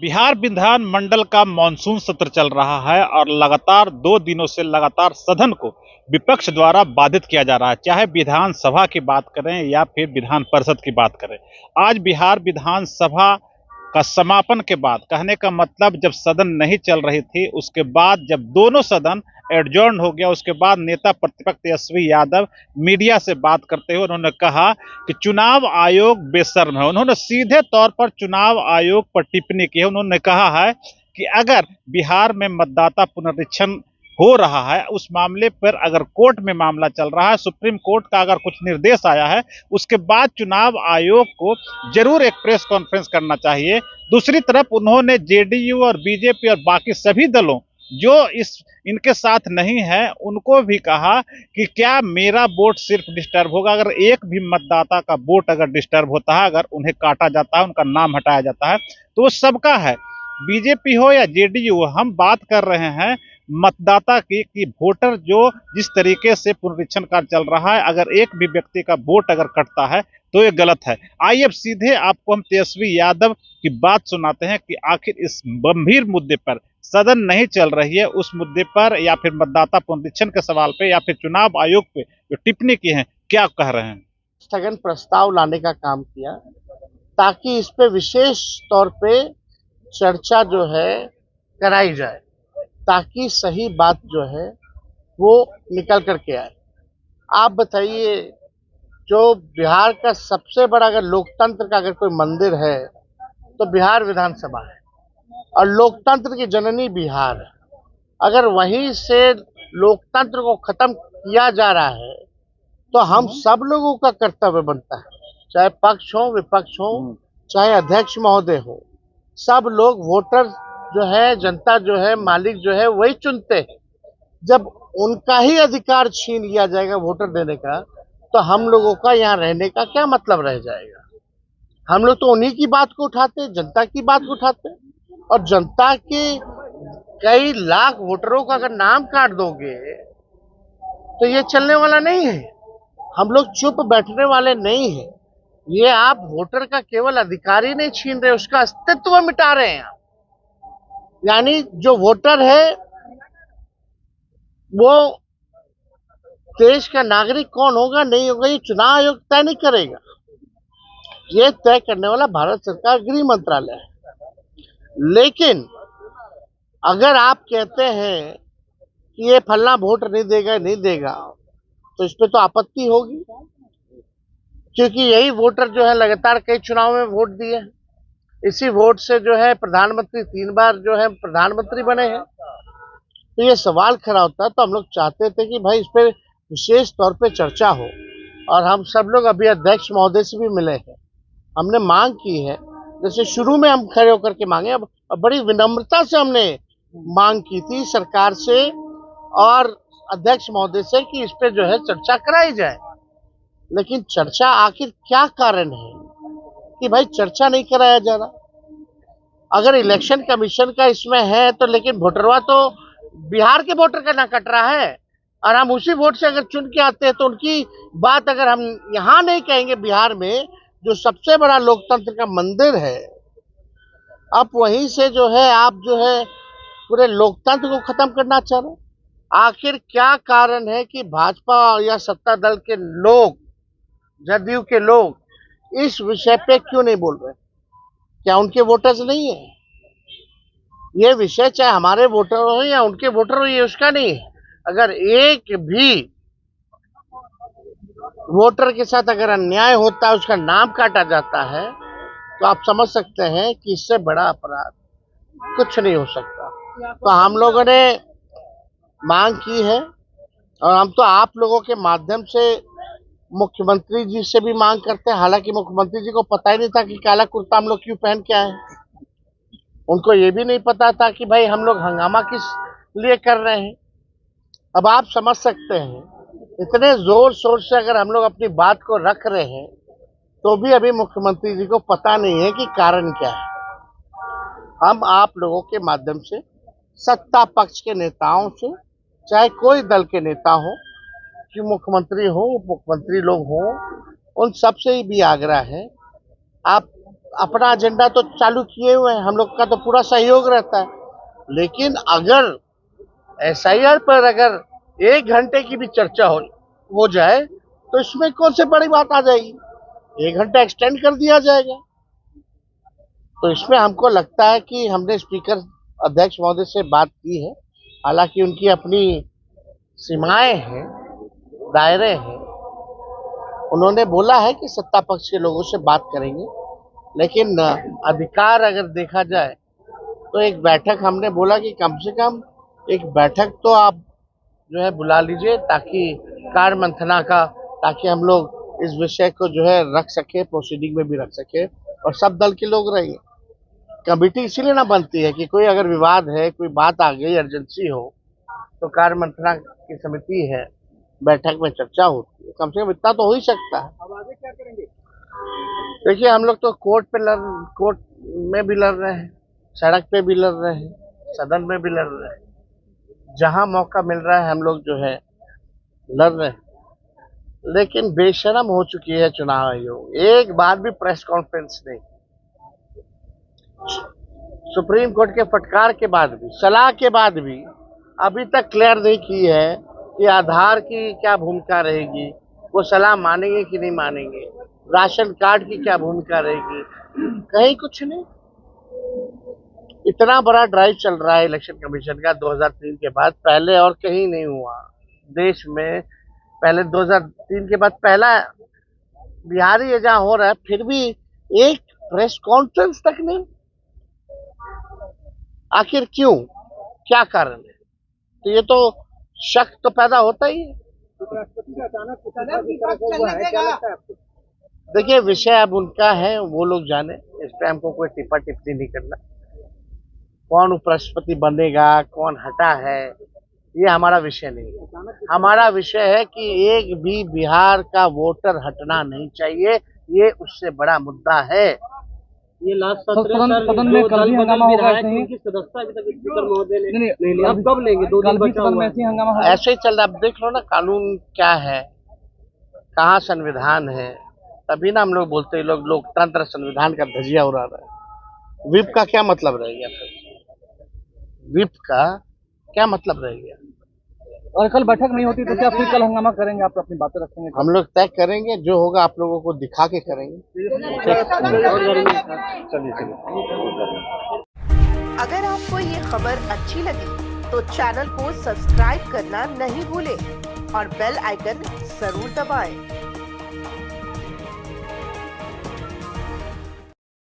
बिहार विधान मंडल का मानसून सत्र चल रहा है और लगातार 2 दिनों से लगातार सदन को विपक्ष द्वारा बाधित किया जा रहा है, चाहे विधानसभा की बात करें या फिर विधान परिषद की बात करें। आज बिहार विधानसभा का समापन के बाद, कहने का मतलब जब सदन नहीं चल रही थी उसके बाद जब दोनों सदन एडजॉर्न हो गया, उसके बाद नेता प्रतिपक्ष तेजस्वी यादव मीडिया से बात करते हुए उन्होंने कहा कि चुनाव आयोग बेशर्म है। उन्होंने सीधे तौर पर चुनाव आयोग पर टिप्पणी की है। उन्होंने कहा है कि अगर बिहार में मतदाता पुनरीक्षण हो रहा है, उस मामले पर अगर कोर्ट में मामला चल रहा है, सुप्रीम कोर्ट का अगर कुछ निर्देश आया है, उसके बाद चुनाव आयोग को जरूर एक प्रेस कॉन्फ्रेंस करना चाहिए। दूसरी तरफ उन्होंने जेडीयू और बीजेपी और बाकी सभी दलों जो इनके साथ नहीं है उनको भी कहा कि क्या मेरा वोट सिर्फ डिस्टर्ब होगा, अगर एक भी मतदाता का वोट अगर डिस्टर्ब होता है, अगर उन्हें काटा जाता है, उनका नाम हटाया जाता है, तो वो सबका है, बीजेपी हो या जेडीयू हो। हम बात कर रहे हैं मतदाता की कि वोटर जो जिस तरीके से पुनरीक्षण कार्य चल रहा है, अगर एक भी व्यक्ति का वोट अगर कटता है तो ये गलत है। आइए अब सीधे आपको हम तेजस्वी यादव की बात सुनाते हैं कि आखिर इस गंभीर मुद्दे पर, सदन नहीं चल रही है उस मुद्दे पर, या फिर मतदाता पुनरीक्षण के सवाल पे, या फिर चुनाव आयोग पे जो टिप्पणी की है, क्या कह रहे हैं। स्थगन प्रस्ताव लाने का काम किया ताकि इस पे विशेष तौर पे चर्चा जो है कराई जाए, ताकि सही बात जो है वो निकल करके आए। आप बताइए, जो बिहार का सबसे बड़ा अगर लोकतंत्र का अगर कोई मंदिर है तो बिहार विधानसभा है, और लोकतंत्र की जननी बिहार है। अगर वहीं से लोकतंत्र को खत्म किया जा रहा है तो हम सब लोगों का कर्तव्य बनता है, चाहे पक्ष हो विपक्ष हो, चाहे अध्यक्ष महोदय हो, सब लोग वोटर जो है, जनता जो है, मालिक जो है वही चुनते हैं। जब उनका ही अधिकार छीन लिया जाएगा वोटर देने का, तो हम लोगों का यहाँ रहने का क्या मतलब रह जाएगा। हम लोग तो उन्हीं की बात को उठाते, जनता की बात को उठाते, और जनता के कई लाख वोटरों का अगर नाम काट दोगे तो ये चलने वाला नहीं है। हम लोग चुप बैठने वाले नहीं हैं। ये आप वोटर का केवल अधिकार ही नहीं छीन रहे, उसका अस्तित्व मिटा रहे हैं। यानी जो वोटर है वो देश का नागरिक कौन होगा नहीं होगा ये चुनाव आयोग तय नहीं करेगा। ये तय करने वाला भारत सरकार गृह मंत्रालय है। लेकिन अगर आप कहते हैं कि ये फलना वोट नहीं देगा नहीं देगा, तो इस पे तो आपत्ति होगी, क्योंकि यही वोटर जो है लगातार कई चुनाव में वोट दिए हैं। इसी वोट से जो है प्रधानमंत्री 3 बार जो है प्रधानमंत्री बने हैं। तो ये सवाल खड़ा होता है। तो हम लोग चाहते थे कि भाई इस पे विशेष तौर पे चर्चा हो, और हम सब लोग अभी अध्यक्ष महोदय से भी मिले हैं। हमने मांग की है, जैसे शुरू में हम खड़े होकर के मांगे, अब बड़ी विनम्रता से हमने मांग की थी सरकार से और अध्यक्ष महोदय से कि इस पे जो है चर्चा कराई जाए। लेकिन चर्चा आखिर क्या कारण है कि भाई चर्चा नहीं कराया जा रहा। अगर इलेक्शन कमीशन का इसमें है तो, लेकिन वोटरवा तो बिहार के वोटर का ना कट रहा है, और हम उसी वोट से अगर चुन के आते हैं तो उनकी बात अगर हम यहाँ नहीं कहेंगे, बिहार में जो सबसे बड़ा लोकतंत्र का मंदिर है, अब वहीं से जो है आप जो है पूरे लोकतंत्र को खत्म करना चाह रहे हैं। आखिर क्या कारण है कि भाजपा या सत्ता दल के लोग, जदयू के लोग इस विषय पे क्यों नहीं बोल रहे? क्या उनके वोटर्स नहीं है? ये विषय चाहे हमारे वोटर हो या उनके वोटर हो, ये उसका नहीं है। अगर एक भी वोटर के साथ अगर अन्याय होता है, उसका नाम काटा जाता है, तो आप समझ सकते हैं कि इससे बड़ा अपराध कुछ नहीं हो सकता। तो हम लोगों ने मांग की है, और हम तो आप लोगों के माध्यम से मुख्यमंत्री जी से भी मांग करते हैं। हालांकि मुख्यमंत्री जी को पता ही नहीं था कि काला कुर्ता हम लोग क्यों पहन के आए। उनको ये भी नहीं पता था कि भाई हम लोग हंगामा किस लिए कर रहे हैं। अब आप समझ सकते हैं, इतने जोर शोर से अगर हम लोग अपनी बात को रख रहे हैं तो भी अभी मुख्यमंत्री जी को पता नहीं है कि कारण क्या है। हम आप लोगों के माध्यम से सत्ता पक्ष के नेताओं से, चाहे कोई दल के नेता हो, कि मुख्यमंत्री हो, मुख्यमंत्री लोग हो, उन सबसे भी आग्रह है, आप अपना एजेंडा तो चालू किए हुए हैं, हम लोग का तो पूरा सहयोग रहता है, लेकिन अगर एसआईआर पर अगर 1 घंटे की भी चर्चा हो जाए तो इसमें कौन सी बड़ी बात आ जाएगी, 1 घंटा एक्सटेंड कर दिया जाएगा। तो इसमें हमको लगता है कि हमने स्पीकर अध्यक्ष महोदय से बात की है, हालांकि उनकी अपनी सीमाएं हैं, दायरे हैं। उन्होंने बोला है कि सत्ता पक्ष के लोगों से बात करेंगे, लेकिन अधिकार अगर देखा जाए तो एक बैठक हमने बोला कि कम से कम एक बैठक तो आप जो है बुला लीजिए, ताकि कार्य मंथना का, ताकि हम लोग इस विषय को जो है रख सके, प्रोसीडिंग में भी रख सके और सब दल के लोग रहेंगे। कमेटी इसीलिए ना बनती है कि कोई अगर विवाद है, कोई बात आ गई, इमरजेंसी हो, तो कार्य मंत्रणा की समिति है, बैठक में चर्चा होती है। कम से कम इतना तो हो ही सकता है। अब आगे क्या करेंगे? देखिए, हम लोग तो कोर्ट में भी लड़ रहे हैं, सड़क पे भी लड़ रहे हैं, सदन में भी लड़ रहे हैं, जहां मौका मिल रहा है हम लोग जो है लड़ रहे हैं। लेकिन बेशरम हो चुकी है चुनाव आयोग, एक बार भी प्रेस कॉन्फ्रेंस नहीं। सुप्रीम कोर्ट के फटकार के बाद भी, सलाह के बाद भी अभी तक क्लियर नहीं की है कि आधार की क्या भूमिका रहेगी, वो सलाह मानेंगे कि नहीं मानेंगे, राशन कार्ड की क्या भूमिका रहेगी, कहीं कुछ नहीं। इतना बड़ा ड्राइव चल रहा है इलेक्शन कमीशन का 2003 के बाद, पहले और कहीं नहीं हुआ देश में। पहले 2003 के बाद पहला बिहार ही जहाँ हो रहा है, फिर भी एक प्रेस कॉन्फ्रेंस तक नहीं। आखिर क्यों, क्या कारण है? तो ये तो शक तो पैदा होता ही है। उपराष्ट्रपति का अचानक हुआ है, क्या लगता है आपको? देखिए, विषय अब उनका है, वो लोग जाने, इस पे हमको कोई टिप्पा टिप्पणी नहीं करना। कौन उपराष्ट्रपति बनेगा, कौन हटा है, ये हमारा विषय नहीं है। हमारा विषय है कि एक भी बिहार का वोटर हटना नहीं चाहिए, ये उससे बड़ा मुद्दा है। ये लास्ट सदन में कल भी हंगामा होगा, उनकी सदस्यता अभी तक स्पीकर महोदय ने नहीं लिया। अब कब लेंगे? 2 दिन बचा हुआ है। हंगामा ऐसे ही चल रहा है। अब देख लो ना, कानून क्या है, कहाँ संविधान है, तभी ना हम लोग बोलते हैं लोग लोकतंत्र संविधान का धजिया उड़ा रहा है। विप का क्या मतलब रह गया फिर? विप का क्या मतलब रह गया? और कल बैठक नहीं होती तो क्या फिर कल हंगामा करेंगे? आप अपनी बातें रखेंगे? हम लोग तय करेंगे, जो होगा आप लोगों को दिखा के करेंगे। चलिए। अगर आपको ये खबर अच्छी लगी तो चैनल को सब्सक्राइब करना नहीं भूलें और बेल आइकन जरूर दबाएं।